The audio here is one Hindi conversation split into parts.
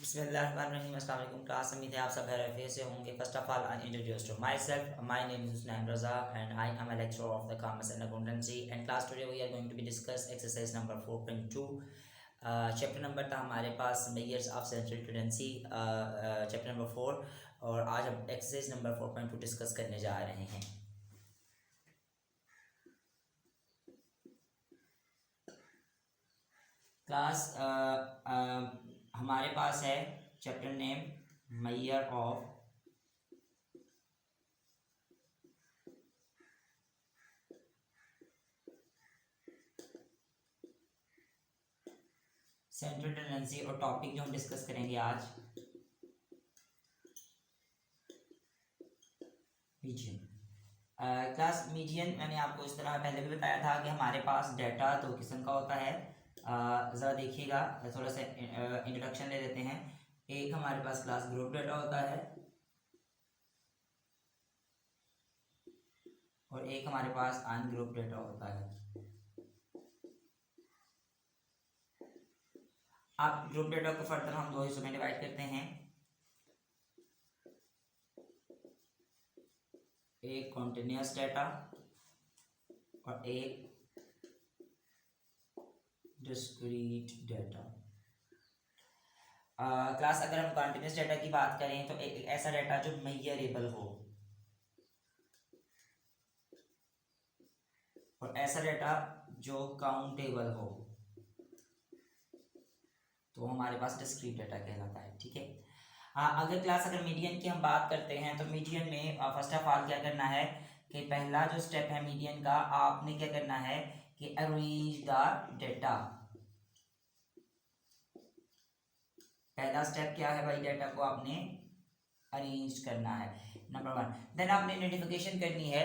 बिस्मिल्लाहिर्रहमानिर्रहीम। अस्सलाम वालेकुम क्लास। उम्मीद है आप सब खैरियत से होंगे। First of all I introduce to myself, my name is Hussain Raza and I am a lecturer of the commerce and accountancy and class today we are going to be discuss exercise number 4.2। Chapter number था हमारे पास measures of central tendency, chapter number 4, और आज हम एक्सरसाइज नंबर 4.2 डिस्कस करने जा रहे हैं। क्लास हमारे पास है chapter name measure of central tendency, और टॉपिक जो हम डिस्कस करेंगे आज मीडियन। क्लास मीडियन मैंने आपको इस तरह पहले भी बताया था कि हमारे पास डाटा दो किस्म का होता है। ज़रा देखिएगा, थोड़ा सा इंट्रोडक्शन ले लेते हैं। एक हमारे पास क्लास ग्रुप डाटा होता है और एक हमारे पास अनग्रुप डाटा होता है। आप ग्रुप डाटा को फर्दर हम दो हिस्सों में डिवाइड करते हैं। एक कॉन्टिन्यूस डाटा और एक डिस्क्रीट डाटा। क्लास अगर हम कॉन्टिन्यूस डाटा की बात करें तो एक ऐसा डाटा जो मेजरेबल हो, और ऐसा डाटा जो काउंटेबल हो, तो हमारे पास डिस्क्रीट डाटा कहलाता है। ठीक है। अगर मीडियन की हम बात करते हैं तो मीडियन में फर्स्ट ऑफ ऑल क्या करना है कि पहला जो स्टेप है मीडियन का, आपने क्या करना है कि अरेंज द डाटा। पहला स्टेप क्या है भाई, डाटा को आपने अरेंज करना है, नंबर 1। देन आपने आइडेंटिफिकेशन करनी है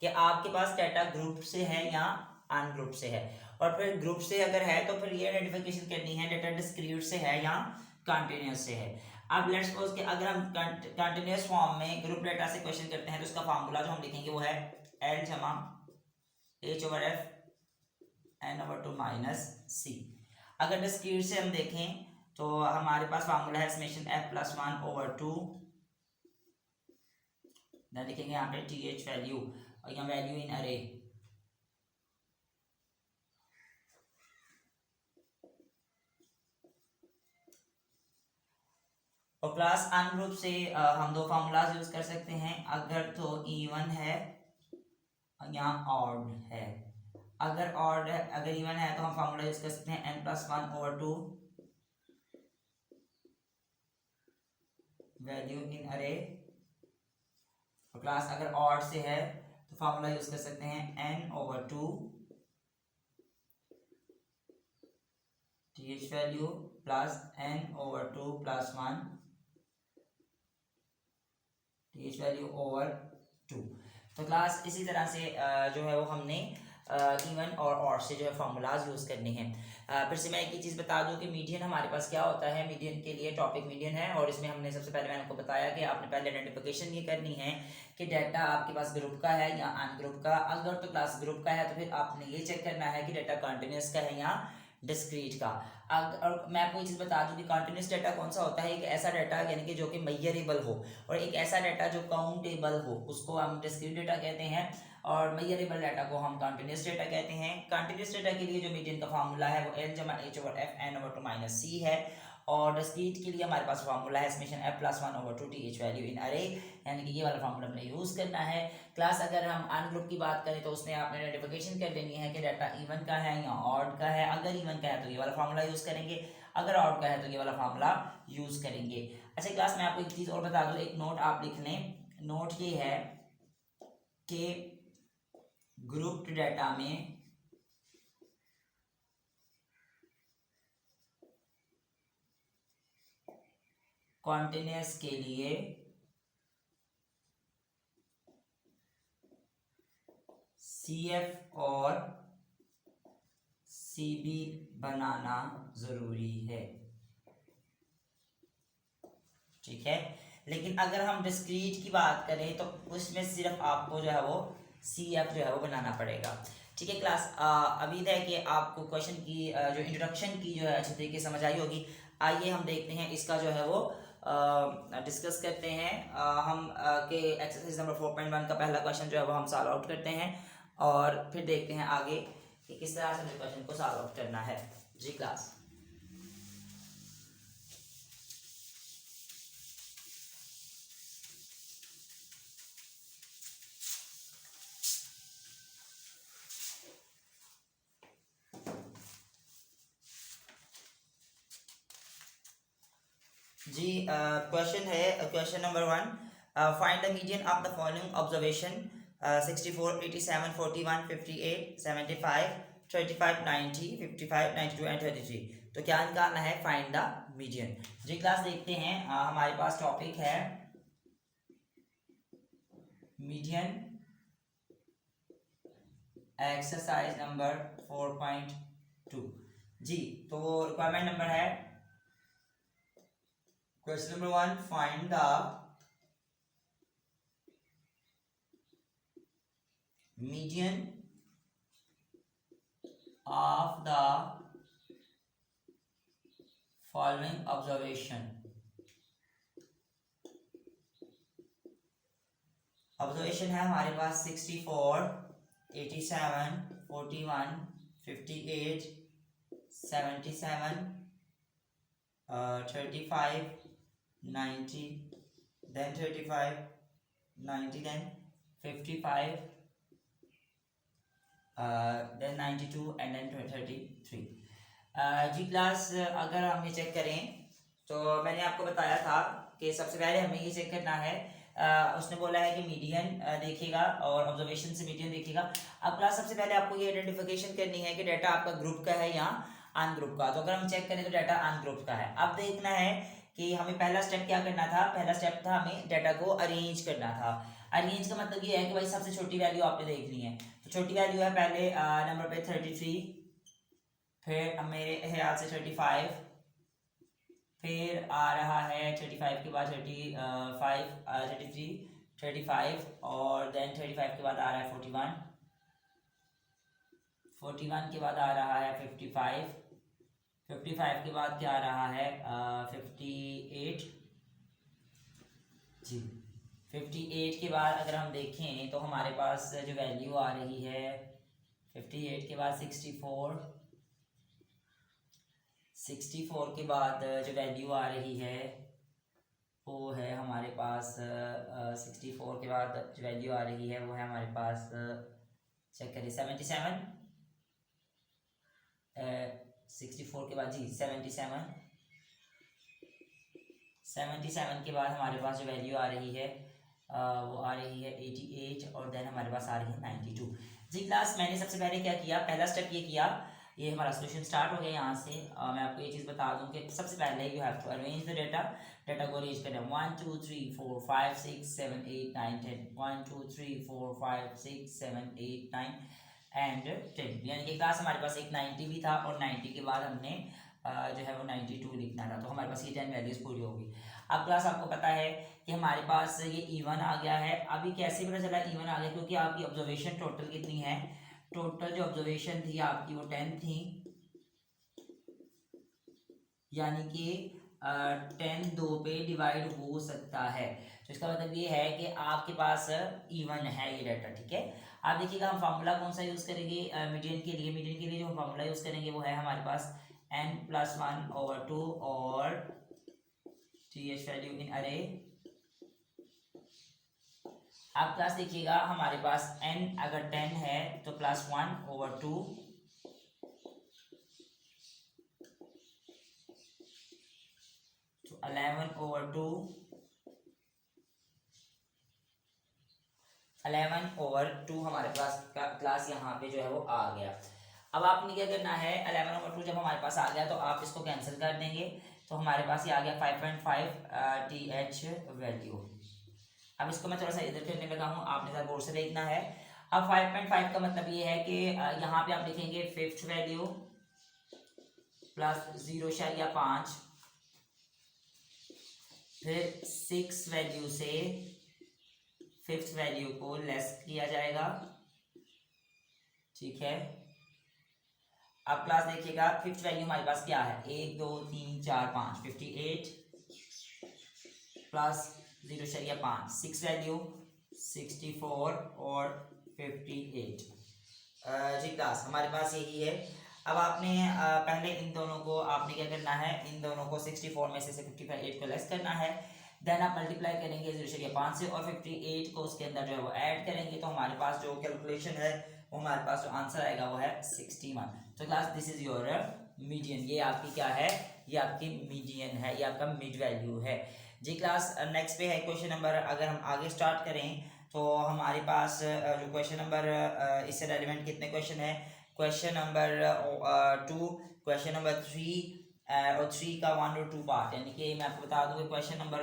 कि आपके पास डाटा ग्रुप से है या अनग्रुप से है, और फिर ग्रुप से अगर है तो फिर ये आइडेंटिफिकेशन करनी है डाटा डिस्क्रीट से है या कंटिन्यूस से है। अब लेट्स सपोज कि अगर हम कंटिन्यूस फॉर्म में ग्रुप डाटा से क्वेश्चन करते हैं तो उसका फार्मूला जो हम लिखेंगे वो है L जमा H/F N/2 माइनस C। अगर डिस्क्रीट से हम देखें तो हमारे पास फार्मूला है समेशन F+1/2, लिखेंगे यहाँ पे TH वैल्यू और यहाँ वैल्यू इन अरे। और क्लास अनग्रुप से हम दो फार्मूलाज यूज कर सकते हैं, अगर तो इवन है या ऑड है। अगर ऑड है, अगर इवन है तो हम फार्मूला यूज कर सकते हैं N+1/2 वैल्यू इन अरे। और क्लास अगर ऑड से है तो फार्मूला यूज कर सकते हैं N/2 TH value plus N/2 plus 1 TH value over 2। तो क्लास इसी तरह से जो है वो हमने इवन और ऑड से जो है फार्मूलाज यूज़ करने हैं। फिर से मैं एक ही चीज़ बता दूं कि मीडियन हमारे पास क्या होता है। मीडियन के लिए टॉपिक मीडियन है, और इसमें हमने सबसे पहले मैंने आपको बताया कि आपने पहले आइडेंटिफिकेशन ये करनी है कि डाटा आपके पास ग्रुप का है या अनग्रुप का। अगर तो क्लास ग्रुप का है तो फिर आपने ये चेक करना है कि डाटा कंटिन्यूस का है या डिस्क्रीट का। और मैं आपको ये चीज़ बता दूं कि कंटिन्यूस डाटा कौन सा होता है, एक ऐसा डाटा यानी कि जो कि मेजरेबल हो, और एक ऐसा डाटा जो काउंटेबल हो, उसको हम डिस्क्रीट डाटा कहते हैं, और मेजरेबल डाटा को हम कंटिन्यूस डाटा कहते हैं। कंटिन्यूस डाटा के लिए जो मीडियन का फार्मूला है वो L जमा H/F N/2 माइनस C है, और डिस्क्रीट के लिए हमारे पास फार्मूला है summation F+1/2 TH value in अरे, यानी कि ये वाला फार्मूला हमने यूज़ करना है। क्लास अगर हम अनग्रुप की बात करें तो उसमें आपने आइडेंटिफिकेशन कर लेनी है कि डाटा इवन का है या ऑड का है। अगर इवन का है तो ये वाला फार्मूला यूज़ करेंगे, अगर ऑड का है तो ये वाला फार्मूला यूज़ करेंगे। अच्छा क्लास, मैं आपको एक चीज़ और बता दूँ, एक नोट आप लिख लें। नोट ये है कि ग्रुप्ड डाटा में कॉन्टिन्यूस के लिए CF और CB बनाना जरूरी है। ठीक है। लेकिन अगर हम डिस्क्रीट की बात करें तो उसमें सिर्फ आपको जो है वो CF जो है वो बनाना पड़ेगा। ठीक है क्लास, उम्मीद है कि आपको क्वेश्चन की जो इंट्रोडक्शन की जो है अच्छी तरीके से समझ आई होगी। आइए हम देखते हैं इसका जो है वो डिस्कस करते हैं। हम के एक्सरसाइज नंबर 4.1 का पहला क्वेश्चन जो है वो हम सॉल्व आउट करते हैं और फिर देखते हैं आगे कि किस तरह से क्वेश्चन को सॉल्व आउट करना है। जी क्लास। जी क्वेश्चन है question number 1, find the median of the following observation 64, 87, 41, 58, 75, 35, 90, 55, 92 and 33। तो क्या निकालना है? Find the median. जी क्लास देखते हैं, हमारे पास टॉपिक है मीडियन एक्सरसाइज नंबर 4.2। जी तो रिक्वायरमेंट नंबर है question number 1, find the median of the following observation. Observation है हमारे पास 64, 87, 41, 58, 77, 35, 90, then 35, 90, then 55, then 92 and then 33। Ji class अगर हम ये चेक करें तो मैंने आपको बताया था कि सबसे पहले हमें ये चेक करना है, उसने बोला है कि मीडियन देखिएगा और ऑब्जर्वेशन से मीडियन देखिएगा। अब क्लास सबसे पहले आपको ये आइडेंटिफिकेशन करनी है कि डाटा आपका ग्रुप का है या अन ग्रुप का। तो अगर हम चेक करें तो डाटा अन ग्रुप का है। अब देखना है कि हमें पहला स्टेप क्या करना था। पहला स्टेप था हमें डाटा को अरेंज करना था। अरेंज का मतलब ये है कि भाई सबसे छोटी वैल्यू आपने देखनी है। तो छोटी वैल्यू है पहले नंबर पे 33, फिर मेरे ख्याल से 35, फिर आ रहा है 35 के बाद 35, 33, 35 और देन 35 के बाद आ रहा है 41, 41 के बाद आ रहा है 55, 55 के बाद क्या आ रहा है 58। जी 58 के बाद अगर हम देखें तो हमारे पास जो वैल्यू आ रही है 58 के बाद 64, 64 के बाद जो वैल्यू आ रही है वो है हमारे पास 64 के बाद जो वैल्यू आ रही है वो है हमारे पास, चेक करिए 77, 64 के बाद जी 77, 77 के बाद हमारे पास जो वैल्यू आ रही है वो आ रही है 88 और देन हमारे पास आ रही है 92। जी क्लास मैंने सबसे पहले क्या किया, पहला स्टेप ये किया, ये हमारा सोल्यूशन स्टार्ट हो गया यहाँ से। मैं आपको ये चीज़ बता दूं कि सबसे पहले you have to arrange the data को अरेंज करना। 1 2 3 4 5 6 7 8 9 10, 1 2 3 4 5 6 7 8 9 एंड 10। यानी कि क्लास हमारे पास एक 90 भी था और 90 के बाद हमने जो है वो 92 लिखना था। तो हमारे पास ये 10 वैल्यूज पूरी होगी। अब क्लास आपको पता है कि हमारे पास ये इवन आ गया है। अभी कैसे पता चला इवन आ गया? क्योंकि आपकी ऑब्जर्वेशन टोटल कितनी है, टोटल जो ऑब्जर्वेशन थी आपकी वो 10 थी, यानी कि 10 2 पे डिवाइड हो सकता है। तो इसका मतलब ये है कि आपके पास इवन है ये डाटा, ठीक है। आप देखिएगा हम फार्मूला कौन सा यूज़ करेंगे मीडियन के लिए। मीडियन के लिए जो फार्मूला यूज़ करेंगे वो है हमारे पास n+1/2 और th वैल्यू इन अरे। आप क्लास देखिएगा हमारे पास n अगर 10 है तो +1/2 तो 11/2, 11/2 हमारे पास क्लास यहाँ पे जो है वो आ गया। अब आपने क्या करना है, 11/2 जब हमारे पास आ गया तो आप इसको कैंसिल कर देंगे। तो हमारे पास ये आ गया 5.5 th वैल्यू। अब इसको मैं थोड़ा सा इधर करने लगा हूँ, आपने जरा गौर से देखना है। अब 5.5 का मतलब ये है कि यहाँ पे आप लिखेंगे फिफ्थ वैल्यू प्लस 0.5, फिर 6 वैल्यू से फिफ्थ वैल्यू को लेस किया जाएगा, ठीक है। अब क्लास देखिएगा फिफ्थ वैल्यू हमारे पास क्या है, 1 2 3 4 5, 58 प्लस 0.5, सिक्स वैल्यू 64 और 58। जी क्लास हमारे पास यही है। अब आपने पहले इन दोनों को आपने क्या करना है, इन दोनों को 64 में से 58 को लेस करना है, देन आप मल्टीप्लाई करेंगे 0.5 से और 58 को उसके अंदर जो है वो ऐड करेंगे, तो हमारे पास जो कैलकुलेशन है वो हमारे पास जो आंसर आएगा वो है 61। तो class this is your median, ये आपकी क्या है, ये आपकी मीडियन है, ये आपका मिड वैल्यू है। जी क्लास नेक्स्ट पे है क्वेश्चन नंबर, अगर हम आगे स्टार्ट करें तो हमारे पास जो क्वेश्चन नंबर इससे रेलिवेंट कितने क्वेश्चन है, क्वेश्चन नंबर 2, क्वेश्चन नंबर 3 और 3 का 1 और 2 पार्ट, यानी कि मैं आपको बता दूं क्वेश्चन नंबर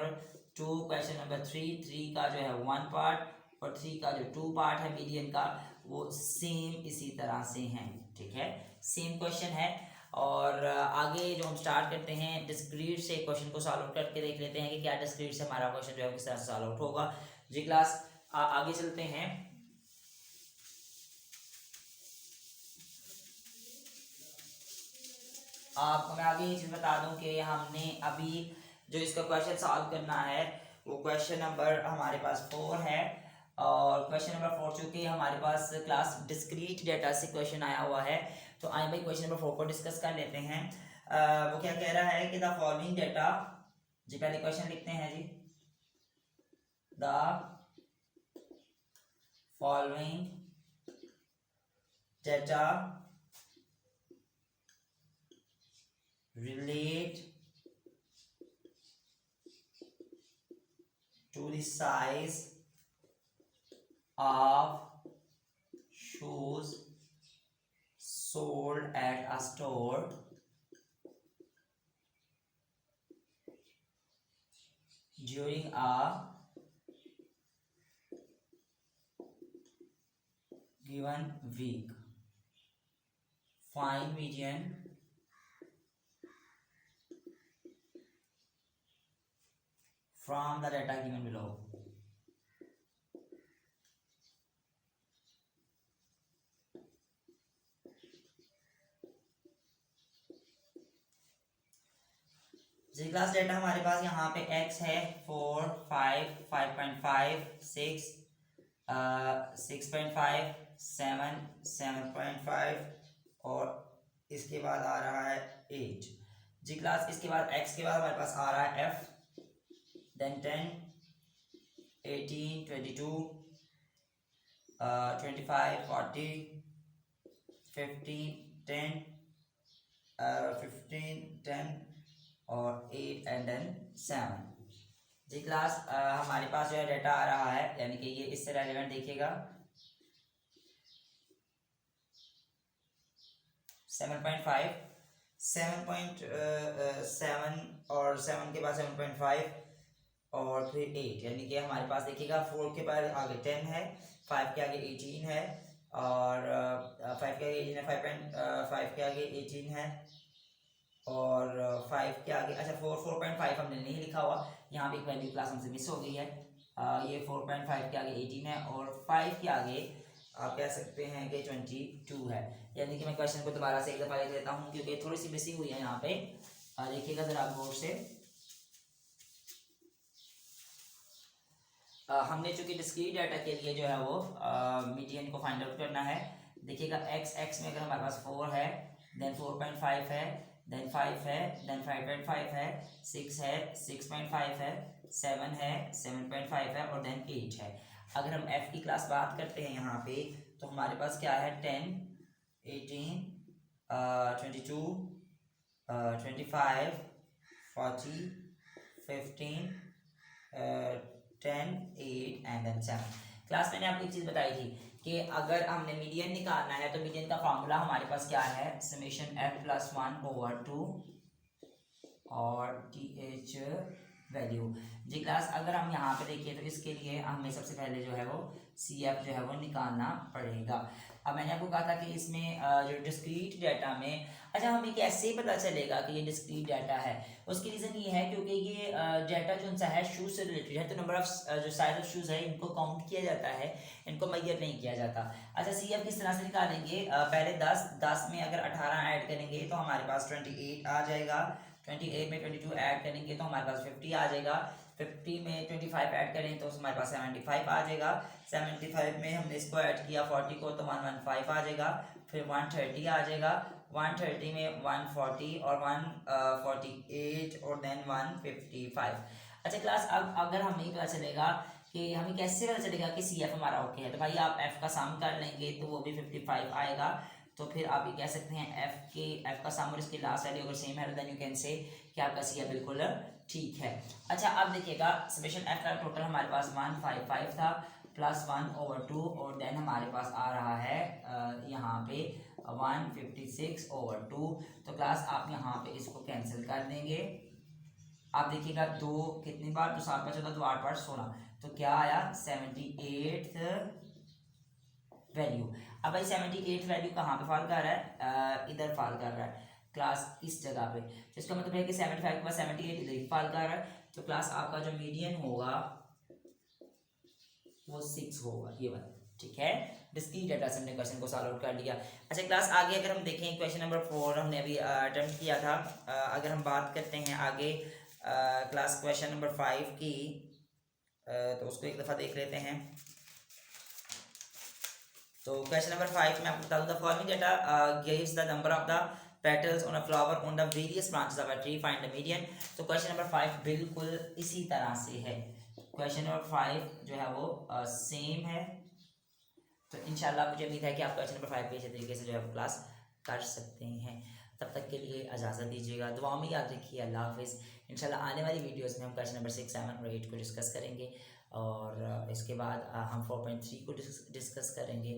2, क्वेश्चन नंबर 3 का जो है 1 पार्ट और 3 का जो 2 पार्ट है मीडियन का वो सेम इसी तरह से हैं, ठीक है, सेम क्वेश्चन है। और आगे जो हम स्टार्ट करते हैं डिस्क्रीट से क्वेश्चन को सॉल्व आउट करके देख लेते हैं कि क्या डिस्क्रीट से हमारा क्वेश्चन जो है किस तरह से सॉल्व आउट होगा। जी क्लास आगे चलते हैं। आपको मैं आगे ये चीज बता दूं कि हमने अभी जो इसका क्वेश्चन सॉल्व करना है वो क्वेश्चन नंबर हमारे पास 4 है, और क्वेश्चन नंबर 4 चूंकि हमारे पास क्लास डिस्क्रीट डेटा से क्वेश्चन आया हुआ है, तो आइए भाई क्वेश्चन नंबर 4 को डिस्कस कर लेते हैं। वो क्या कह रहा है कि द फॉलोइंग डेटा, जी पहले क्वेश्चन लिखते हैं जी, the following data relate to the size of shoes sold at a store during a given week. Find median from the data given below. जी क्लास डेटा हमारे पास यहाँ पे x है 4 5 5.5 6 6.5 7 7.5 और इसके बाद आ रहा है 8। जी क्लास इसके बाद x के बाद हमारे पास आ रहा है f, देन 10 18 22 25 40 15 10 15 10 और 8 एंड देन 7। जी क्लास हमारे पास जो है डेटा आ रहा है, यानी कि ये इससे रेलेवेंट देखिएगा 7.5 7.7 और 7 के बाद 7.5 और फिर 8, यानी कि हमारे पास देखिएगा 4 के बाद आगे 10 है, 5 के आगे 18 है और 5 के आगे 18 है, 5 के आगे 18 है और 5 के आगे अच्छा 4.5 हमने नहीं लिखा हुआ, यहाँ पे एक वैल्यू क्लास हमसे मिस हो गई है। ये 4.5 के आगे 18 है और 5 के आगे आप कह सकते हैं कि 22 है, यानी कि मैं क्वेश्चन को दोबारा से एक दफ़ा लिख लेता हूँ क्योंकि थोड़ी सी मिसिंग हुई है यहाँ पे। देखिएगा जरा गौर से, हमने चूंकि डिस्क्रीट डाटा के लिए जो है वो मीडियन को फाइंड आउट करना है। देखिएगा x में अगर हमारे पास 4 है, देन 4.5 है, देन 5 है, देन 5.5 है, 6 है, 6.5 है, 7 है, 7.5 है और देन 8 है। अगर हम f की क्लास बात करते हैं यहाँ पे तो हमारे पास क्या है 10 18 22 25 40 15 10 8 एंड देन 7। क्लास मैंने आपको एक चीज़ बताई थी कि अगर हमने मीडियन निकालना है तो मीडियन का फार्मूला हमारे पास क्या है, समेशन f +1/2 और th वैल्यू। जी क्लास, अगर हम यहाँ पे देखिए तो इसके लिए हमें सबसे पहले जो है वो CF जो है वो निकालना पड़ेगा। अब मैंने आपको कहा था कि इसमें जो डिस्क्रीट डाटा में, अच्छा हमें कैसे पता चलेगा कि ये डिस्क्रीट डाटा है? उसकी रीज़न ये है क्योंकि ये डाटा जो सा है शूज़ से रिलेटेड है, तो नंबर ऑफ जो साइज ऑफ शूज़ है इनको काउंट किया जाता है, इनको मैयर नहीं किया जाता। अच्छा CF किस तरह से निकालेंगे? पहले 10 में अगर 18 ऐड करेंगे तो हमारे पास 28 आ जाएगा, 28 में 22 ऐड करेंगे तो हमारे पास 50 आ जाएगा, 50 में 25 ऐड करें तो हमारे पास 75 आ जाएगा, 75 में हमने इसको ऐड किया 40 को तो 115 आ जाएगा, फिर 130 आ जाएगा, 130 में 140 और 148 और देन 155। अच्छा क्लास, अब अगर हमें पता चलेगा कि हमें कैसे पता चलेगा कि CF हमारा ओके है, तो भाई आप F का सम कर लेंगे तो वो भी 55 आएगा। तो फिर आप ये कह सकते हैं F का सम और इसकी लास्ट वैल्यू अगर सेम है देन यू कैन से कि आपका CF बिल्कुल ठीक है। अच्छा अब देखिएगा, समेशन F का टोटल हमारे पास 155 था प्लस 1/2 और देन हमारे पास आ रहा है यहाँ पे 156/2। तो क्लास आप यहाँ पे इसको कैंसिल कर देंगे। आप देखिएगा 2 कितनी बार, 2 7 14 2 8 बार 16, तो क्या आया 78th वैल्यू। अब भाई 78 वैल्यू कहाँ पे फॉल कर रहा है? इधर फॉल कर रहा है क्लास, इस जगह पे। तो इसका मतलब है कि 75 के बाद 78 इधर ही फॉल कर रहा है। तो क्लास आपका जो मीडियन होगा वो 6 होगा, ये वाला, ठीक है। डिस्क्रीट डाटा से हमने क्वेश्चन को सॉल्व आउट कर लिया। अच्छा क्लास, आगे अगर हम देखें क्वेश्चन नंबर 4 हमने अभी अटेम्प्ट किया था। अगर हम बात करते हैं आगे क्लास क्वेश्चन नंबर 5 की, तो उसको एक दफ़ा देख लेते हैं। तो क्वेश्चन नंबर 5 में आपको बता दूं, the following data gives the number of the petals on a flower on the various branches of a tree, find the median. तो क्वेश्चन नंबर 5 बिल्कुल इसी तरह से है। क्वेश्चन नंबर 5 जो है वो सेम है। तो इंशाल्लाह मुझे उम्मीद है कि आप क्वेश्चन नंबर 5 पे इसी तरीके से जो है क्लास कर सकते हैं। तब तक के लिए इजाज़त दीजिएगा, दुआ में याद रखिए। अल्लाह हाफिज़। इंशाल्लाह आने वाली वीडियोस में हम क्वेश्चन नंबर 6, 7 और 8 को डिस्कस करेंगे और इसके बाद हम 4.3 को डिस्कस करेंगे।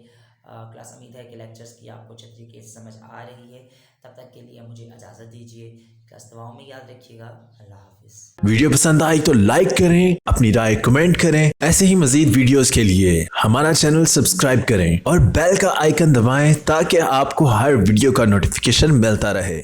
क्लास उम्मीद है कि लेक्चर्स की आपको अच्छे तरीके से समझ आ रही है। तब तक के लिए मुझे इजाज़त दीजिए। क्लास दुआओं में याद रखिएगा। अल्लाह हाफिज़। वीडियो पसंद आई तो लाइक करें, अपनी राय कमेंट करें। ऐसे ही मजीद वीडियोस के लिए हमारा चैनल सब्सक्राइब करें और बेल का आइकन दबाएं ताकि आपको हर वीडियो का नोटिफिकेशन मिलता रहे।